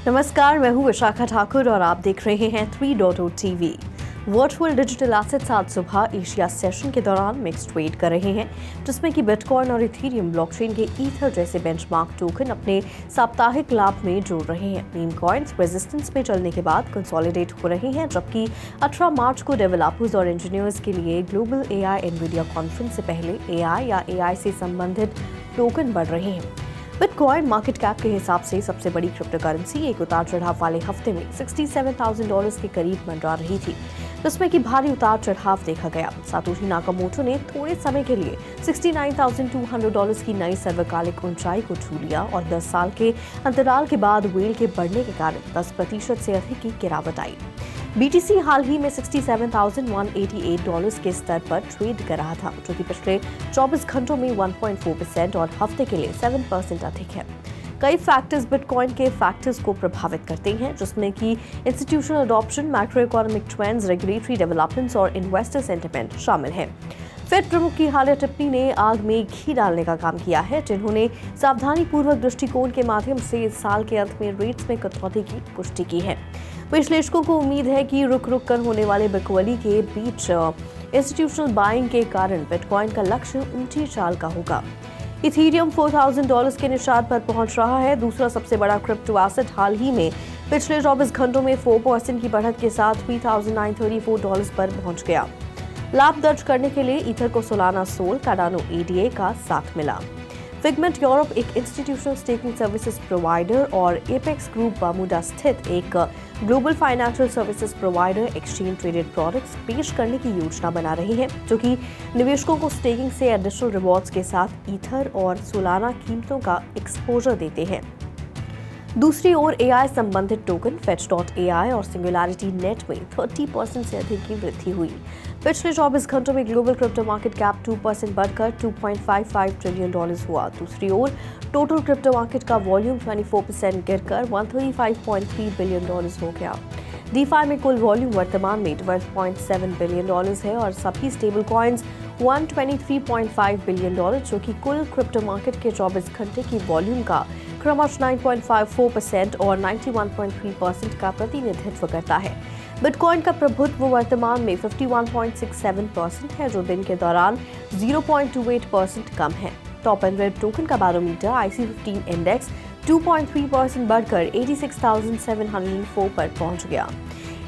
नमस्कार, मैं हूं विशाखा ठाकुर और आप देख रहे हैं 3.0 टीवी। वर्चुअल डिजिटल एसेट्स आज सुबह एशिया सेशन के दौरान मिक्स्ड ट्रेड कर रहे हैं, जिसमें कि बिटकॉइन और इथेरियम ब्लॉकचेन के ईथर जैसे बेंचमार्क टोकन अपने साप्ताहिक लाभ में जोड़ रहे हैं। मीम कॉइन्स रेजिस्टेंस में चलने के बाद कंसोलिडेट हो रहे हैं, जबकि 18 मार्च को डेवलपर्स और इंजीनियर्स के लिए ग्लोबल एआई एनवीडिया कॉन्फ्रेंस से पहले एआई या एआई से संबंधित टोकन बढ़ रहे हैं। बिटकॉइन मार्केट कैप के हिसाब से सबसे बड़ी क्रिप्टो करेंसी एक उतार चढ़ाव वाले हफ्ते में $67,000 के करीब मंडरा रही थी, जिसमें कि भारी उतार चढ़ाव देखा गया। सातोशी नाकामोटो ने थोड़े समय के लिए $69,200 की नई सर्वकालिक ऊंचाई को छू लिया और 10 साल के अंतराल के बाद व्हेल के बढ़ने के कारण 10% से अधिक की गिरावट आई। BTC हाल ही में $67,188 के स्तर पर ट्रेड कर रहा था, जो कि पिछले 24 घंटों में 1.4% और हफ्ते के लिए 7% अधिक है। कई फैक्टर्स बिटकॉइन के फैक्टर्स को प्रभावित करते हैं, जिसमें कि institutional adoption, macro economic trends, regulatory developments और इन्वेस्टर सेंटिमेंट शामिल हैं। फेड प्रमुख की हालिया टिप्पणी ने आग में घी डालने का काम किया है, जिन्होंने सावधानीपूर्वक दृष्टिकोण के माध्यम से इस साल के अंत में रेट्स में कटौती की पुष्टि की है। विश्लेषकों को उम्मीद है कि रुक कर होने वाले बिकवली के बीच इंस्टीट्यूशनल बाइंग के कारण बिटकॉइन का लक्ष्य ऊंची चाल का होगा। इथेरियम $4,000 के निशान पर पहुंच रहा है। दूसरा सबसे बड़ा क्रिप्टो एसेट हाल ही में पिछले 24 घंटों में 4% की बढ़त के साथ $3,934 पर पहुंच गया। लाभ दर्ज करने के लिए ईथर को सोलाना सोल, कार्डानो ADA का साथ मिला। फिगमेंट यूरोप एक इंस्टीट्यूशनल स्टेकिंग सर्विसेज प्रोवाइडर और एपेक्स ग्रुप बर्मुडा स्थित एक global financial services provider exchange traded products पेश करने की योजना बना रही है, जो कि निवेशकों को स्टेकिंग से एडिशनल रिवॉर्ड्स के साथ ईथर और सोलाना कीमतों का एक्सपोजर देते हैं। दूसरी ओर एआई संबंधित टोकन Fetch.ai और सिंगुलैरिटी नेट में 30% से अधिक की वृद्धि हुई। पिछले 24 घंटों में ग्लोबल क्रिप्टो मार्केट कैप 2% बढ़कर $2.55 ट्रिलियन हुआ। दूसरी ओर टोटल क्रिप्टो मार्केट का वॉल्यूम 24% गिरकर $135.3 बिलियन हो गया। DeFi में कुल वॉल्यूम वर्तमान में $12.7 बिलियन है और सभी स्टेबल कॉइन्स $123.5 बिलियन, जो कि कुल क्रिप्टो मार्केट के 24 घंटे की वॉल्यूम का क्रमश 9.54% और 91.3% का प्रतिनिधित्व करता है। बिटकॉइन का प्रभुत्व वर्तमान में 51.67% है, जो दिन के दौरान 0.28% कम है। टॉप 100 टोकन का बैरोमीटर IC15 इंडेक्स 2.3% बढ़कर 86,704 पर पहुंच गया।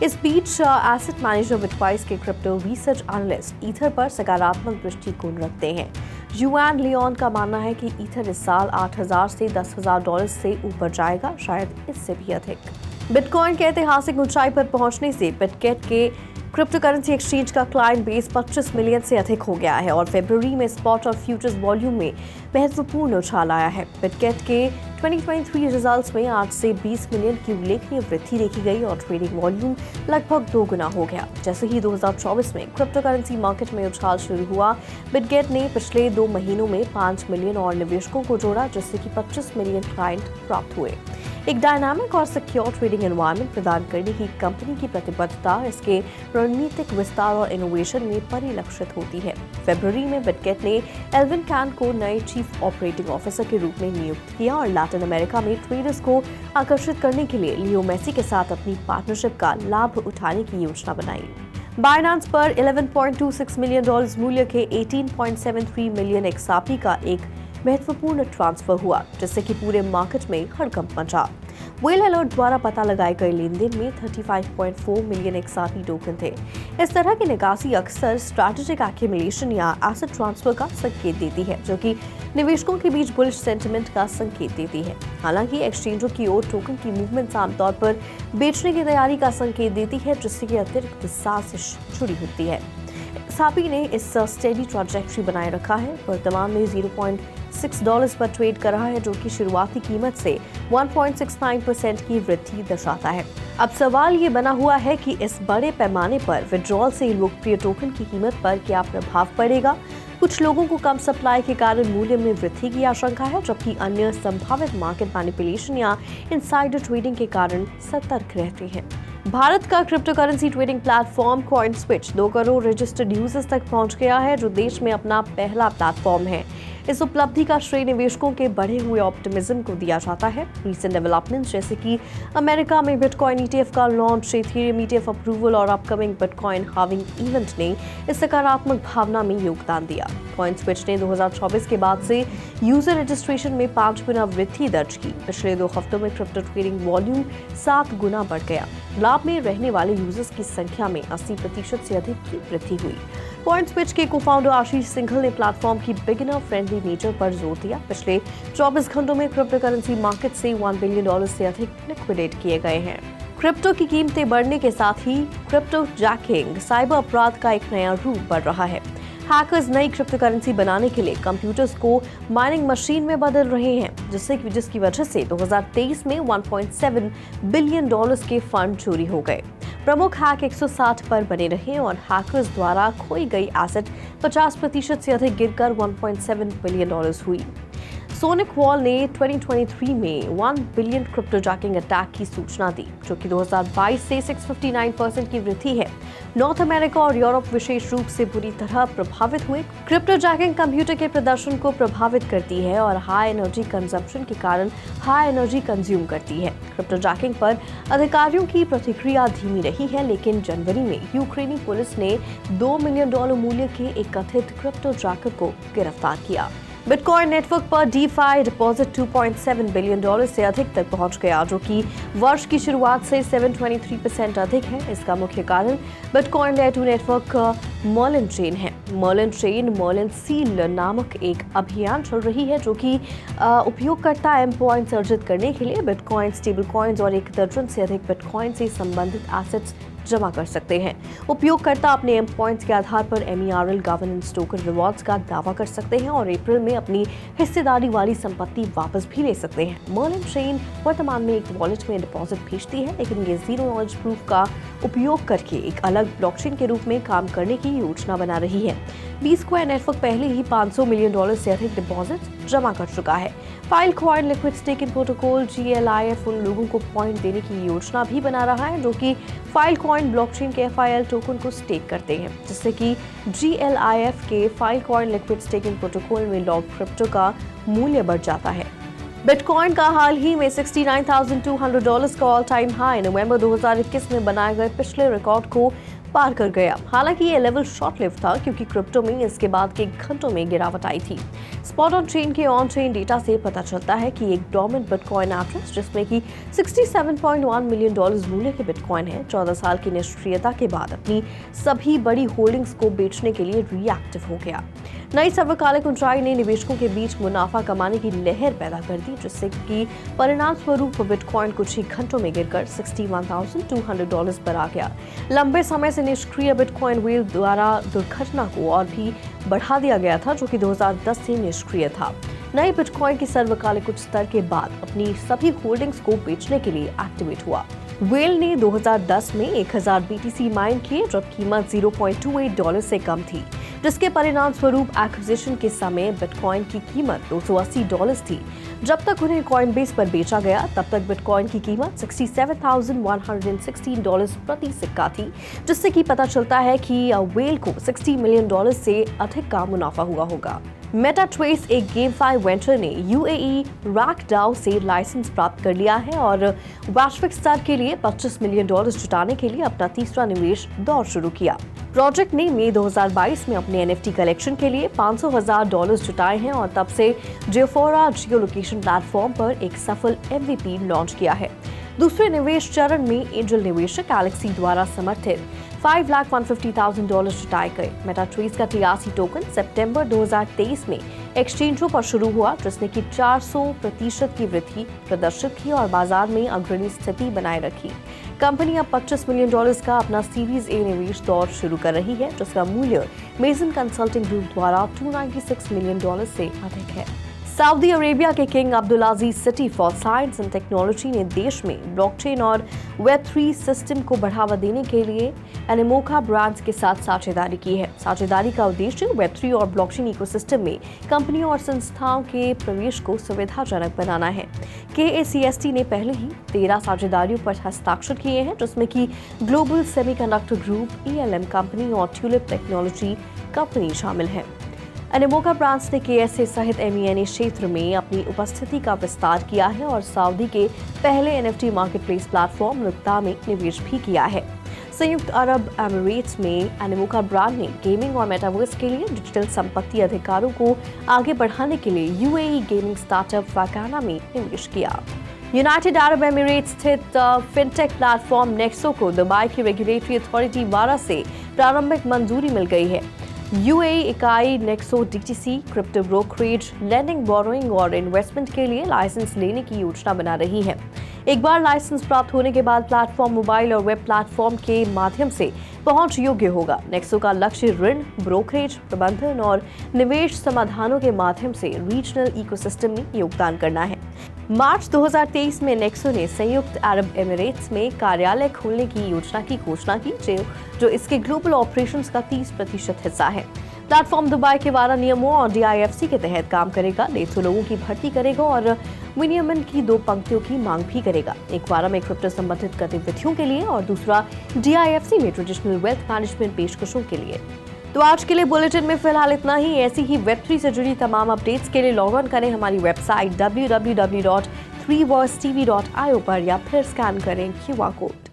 इस बीच एसेट मैनेजर बिटवाइस के क्रिप्टो रिसर्च एनालिस्ट ईथर पर सकारात्मक दृष्टिकोण रखते हैं। युआन लियोन का मानना है कि ईथर इस साल $8,000 से $10,000 से ऊपर जाएगा, शायद इससे भी अधिक। बिटकॉइन के ऐतिहासिक ऊंचाई पर पहुंचने से बिटगेट के क्रिप्टो करेंसी एक्सचेंज का क्लाइंट बेस 25 मिलियन से अधिक हो गया है और फरवरी में स्पॉट और फ्यूचर्स वॉल्यूम में महत्वपूर्ण उछाल आया है। बिटगेट के 2023 रिजल्ट्स में 8 से 20 मिलियन की उल्लेखनीय वृद्धि देखी गई और ट्रेडिंग वॉल्यूम लगभग 2 गुना हो गया। जैसे ही 2024 में क्रिप्टो करेंसी मार्केट में उछाल शुरू हुआ, बिटगेट ने पिछले 2 महीनों में 5 मिलियन और निवेशकों को जोड़ा, जिससे कि 25 मिलियन क्लाइंट प्राप्त हुए। एक डायनामिक और सिक्योर ट्रेडिंग एनवायरनमेंट प्रदान करने की कंपनी की प्रतिबद्धता इसके रणनीतिक विस्तार और इनोवेशन में परिलक्षित होती है। फरवरी में बिटगेट ने एल्विन कैन को नए चीफ ऑपरेटिंग ऑफिसर के रूप में नियुक्त किया और लैटिन अमेरिका में ट्रेडर्स को आकर्षित करने के लिए लियो मेसी के साथ अपनी पार्टनरशिप का लाभ उठाने की योजना बनाई। बाइनेंस पर $11.26 मिलियन मूल्य के 18.73 मिलियन XRP का एक महत्वपूर्ण ट्रांसफर हुआ, जिससे कि पूरे मार्केट में हड़कंप मचा। व्हेल अलर्ट द्वारा पता लगाए गए लेनदेन में 35.4 मिलियन XRP टोकन थे। इस तरह की निकासी अक्सर स्ट्रैटेजिक एक्यूमुलेशन या एसेट ट्रांसफर का संकेत देती है, जो कि निवेशकों के बीच बुलिश सेंटिमेंट का संकेत देती है। हालांकि एक्सचेंजों की ओर टोकन की मूवमेंट आमतौर पर बेचने की तैयारी का संकेत देती है, जिससे कि अतिरिक्त साजिश जुड़ी होती है। XRP ने इस स्टेडी ट्रैजेक्टरी बनाए रखा है। वर्तमान में $0.6 पर ट्रेड कर रहा है, जो कि शुरुआती कीमत से 1.69% की वृद्धि दर्शाता है। अब सवाल ये बना हुआ है कि इस बड़े पैमाने पर विड्रॉल से लोकप्रिय टोकन की कीमत पर क्या प्रभाव पड़ेगा। कुछ लोगों को कम सप्लाई के कारण मूल्य में वृद्धि की आशंका है, जबकि अन्य संभावित मार्केट मैनिपुलेशन या इनसाइडर ट्रेडिंग के कारण सतर्क रहते हैं। भारत का crypto currency trading platform CoinSwitch 2 crore registered users तक पहुंच गया है, जो देश में अपना पहला प्लेटफॉर्म है। इस उपलब्धि का श्रेय निवेशकों के बढ़े हुए ऑप्टिमिज्म को दिया जाता है। रीसेंट डेवलपमेंट्स जैसे कि अमेरिका में बिटकॉइन ईटीएफ का लॉन्च, इथेरियम ईटीएफ अप्रूवल और अपकमिंग बिटकॉइन हार्विंग इवेंट ने इस सकारात्मक भावना में योगदान दिया। कॉइनस्विच ने 2024 के बाद से यूजर रजिस्ट्रेशन में 5 गुना वृद्धि दर्ज की। पिछले 2 हफ्तों में क्रिप्टो ट्रेडिंग वॉल्यूम 7 गुना बढ़ गया। लाभ में रहने वाले यूजर्स की संख्या में 80% से अधिक की वृद्धि हुई। कॉइनस्विच के को-फाउंडर आशीष सिंघल ने प्लेटफॉर्म की बिगिनर फ्रेंडली नेचर पर जोर दिया। पिछले 24 घंटों में क्रिप्टो करेंसी मार्केट से $1 बिलियन से अधिक लिक्विडेट किए गए हैं। क्रिप्टो की कीमतें बढ़ने के साथ ही क्रिप्टो जैकिंग साइबर अपराध का एक नया रूप बढ़ रहा है। हैकर्स नई क्रिप्टो करेंसी बनाने के लिए कंप्यूटर्स को माइनिंग मशीन में बदल रहे हैं, जिसकी वजह से 2023 में $1.7 बिलियन के फंड चोरी हो गए। प्रमुख हैक 160 पर बने रहे और हैकर्स द्वारा खोई गई एसेट 50% से अधिक गिरकर $1.7 बिलियन हुई। सोनिक वॉल ने 2023 में 1 बिलियन क्रिप्टो जैकिंग अटैक की सूचना दी, जो कि 2022 से 659% की वृद्धि है। नॉर्थ अमेरिका और यूरोप विशेष रूप से बुरी तरह प्रभावित हुए। क्रिप्टो जैकिंग कंप्यूटर के प्रदर्शन को प्रभावित करती है और हाई एनर्जी कंजम्पशन के कारण हाई एनर्जी कंज्यूम करती है। क्रिप्टो जैकिंग पर अधिकारियों की प्रतिक्रिया धीमी रही है, लेकिन जनवरी में यूक्रेनी पुलिस ने $2 मिलियन मूल्य के एक कथित क्रिप्टो जैकर को गिरफ्तार किया। बिटकॉइन नेटवर्क पर डीफाई डिपॉजिट $2.7 बिलियन से अधिक तक पहुंच गया, जो कि वर्ष की शुरुआत से 723% अधिक है। इसका मुख्य कारण bitcoin layer 2 network Merlin chain है। मर्लिन सील नामक एक अभियान चल रही है, जो कि उपयोगकर्ता एम पॉइंट्स अर्जित करने के लिए बिटकॉइन, स्टेबल कॉइन्स और 1 दर्जन से अधिक बिटकॉइन से संबंधित एसेट्स जमा कर सकते हैं। उपयोगकर्ता अपने एम पॉइंट्स के आधार पर MERL गवर्नेंस टोकन रिवॉर्ड्स का दावा कर सकते हैं और अप्रैल में अपनी हिस्सेदारी वाली संपत्ति वापस भी ले सकते हैं। मर्लिन चेन वर्तमान में एक वॉलेट में डिपॉजिट भेजती है, लेकिन ये जीरो नॉलेज प्रूफ का उपयोग करके एक अलग ब्लॉकचेन के रूप में काम करने की योजना बना रही है। B-Square नेटवर्क पहले ही $500 मिलियन से अधिक डिपॉजिट जमा कर चुका है। Filecoin liquid staking protocol GLIF उन लोगों को पॉइंट देने की योजना भी बना रहा है जो कि फाइलकॉइन ब्लॉकचेन के FIL टोकन को स्टेक करते हैं, जिससे कि GLIF के फाइलकॉइन लिक्विड स्टेकिंग प्रोटोकॉल में लॉग क्रिप्टो का मूल्य बढ़ जाता है। बिटकॉइन का हाल ही में $69,200 का ऑल टाइम हाई नवंबर 2021 में बनाए गए पिछले रिकॉर्ड को पार कर गया। हालांकि ये लेवल शॉर्ट लिव था, क्योंकि क्रिप्टो में इसके बाद के घंटों में गिरावट आई थी। स्पॉट ऑन चेन के ऑन चेन डेटा से पता चलता है कि एक डोमिनेंट बिटकॉइन एड्रेस, जिसमें कि $67.1 मिलियन मूल्य के बिटकॉइन है, 14 साल की निष्क्रियता के बाद अपनी सभी बड़ी होल्डिंग्स को बेचने के लिए रिएक्टिव हो गया। नई सर्वकालिक ऊंचाई ने निवेशकों के बीच मुनाफा कमाने की लहर पैदा कर दी, जिससे कि परिणाम स्वरूप बिटकॉइन कुछ ही घंटों में गिरकर $61,200 पर आ गया। लंबे समय से निष्क्रिय बिटकॉइन व्हेल द्वारा दुर्घटना को और भी बढ़ा दिया गया था, जो कि 2010 से निष्क्रिय था। नए बिटकॉइन की सर्वकालिक उच्च स्तर के बाद अपनी सभी होल्डिंग्स को बेचने के लिए एक्टिवेट हुआ। व्हेल ने 2010 में 1000 BTC माइन किए, जब कीमत $0.28 से कम थी, जिसके परिणाम स्वरूप एक्विजिशन के समय बिटकॉइन की कीमत $280 थी। जब तक उन्हें कॉइनबेस पर बेचा गया, तब तक बिटकॉइन की कीमत $67,116 प्रति सिक्का थी, जिससे कि पता चलता है कि व्हेल को $60 मिलियन से अधिक का मुनाफा हुआ होगा। मेटाट्रेस एक गेमफाई वेंचर ने UAE रैकडाओ से लाइसेंस प्राप्त कर लिया है और वैश्विक स्तर के लिए $25 मिलियन जुटाने के लिए अपना तीसरा निवेश दौर शुरू किया। प्रोजेक्ट ने मई 2022 में अपने NFT कलेक्शन के लिए $500,000 जुटाए हैं और तब से जियोफोरा जियो लोकेशन प्लेटफॉर्म पर एक सफल MVP लॉन्च किया है। दूसरे निवेश चरण में एंजल निवेशक गैलेक्सी द्वारा समर्थित $5,150,000 जुटाए गए। मेटाट्रेस का 83 टोकन सितंबर 2023 में एक्सचेंजों पर शुरू हुआ, जिसने की 400% की वृद्धि प्रदर्शित की और बाजार में अग्रणी स्थिति बनाए रखी। कंपनी अब $25 मिलियन का अपना सीरीज ए निवेश दौर शुरू कर रही है, जिसका मूल्य मेजन कंसल्टिंग ग्रुप द्वारा $296 मिलियन से अधिक है। सऊदी अरेबिया के king Abdulaziz city for science and technology ने देश में ब्लॉकचेन और वेब3 सिस्टम को बढ़ावा देने के लिए एनेमोका ब्रांड्स के साथ साझेदारी की है। साझेदारी का उद्देश्य वेब3 और ब्लॉकचेन इकोसिस्टम में कंपनियों और संस्थाओं के प्रवेश को सुविधाजनक बनाना है। KACST ने पहले ही 13 साझेदारियों पर हस्ताक्षर किए हैं, जिसमें कि global semiconductor group, ELM company और ट्यूलिप टेक्नोलॉजी कंपनी शामिल है। एनेमोका ब्रांड्स ने KSA सहित MENA क्षेत्र में अपनी उपस्थिति का विस्तार किया है और सऊदी के पहले NFT मार्केटप्लेस प्लेटफॉर्म नुक्ता में निवेश भी किया है। संयुक्त अरब अमीरात में एनेमोका ब्रांड ने गेमिंग और मेटावर्स के लिए डिजिटल संपत्ति अधिकारों को आगे बढ़ाने के लिए UAE गेमिंग स्टार्टअप वाकाना में निवेश किया। यूनाइटेड अरब अमीरात स्थित फिनटेक प्लेटफॉर्म नेक्सो को दुबई की रेगुलेटरी अथॉरिटी वारा से प्रारंभिक मंजूरी मिल गई है। UAE इकाई Nexo DTC, crypto brokerage, landing, borrowing और इन्वेस्टमेंट के लिए लाइसेंस लेने की योजना बना रही है। एक बार लाइसेंस प्राप्त होने के बाद प्लेटफॉर्म मोबाइल और वेब प्लेटफॉर्म के माध्यम से पहुंच योग्य होगा। नेक्सो का लक्ष्य ऋण, ब्रोकरेज, प्रबंधन और निवेश समाधानों के माध्यम से रीजनल इकोसिस्टम में योगदान करना है। मार्च 2023 में नेक्सो ने संयुक्त अरब अमीरात में कार्यालय खोलने की योजना की घोषणा की, जो इसके ग्लोबल ऑपरेशंस का 30% हिस्सा है। प्लेटफॉर्म दुबई के वारा नियमों और DIFC के तहत काम करेगा, 150 लोगों की भर्ती करेगा और विनियमन की 2 पंक्तियों की मांग भी करेगा। एक वारा में क्रिप्टो संबंधित गतिविधियों के लिए और दूसरा DIFC में ट्रेडिशनल वेल्थ मैनेजमेंट पेशकशों के लिए। तो आज के लिए बुलेटिन में फिलहाल इतना ही। ऐसी ही Web3 से जुड़ी तमाम अपडेट्स के लिए लॉग ऑन करें हमारी वेबसाइट www.3voicetv.io पर या फिर स्कैन करें QR कोड।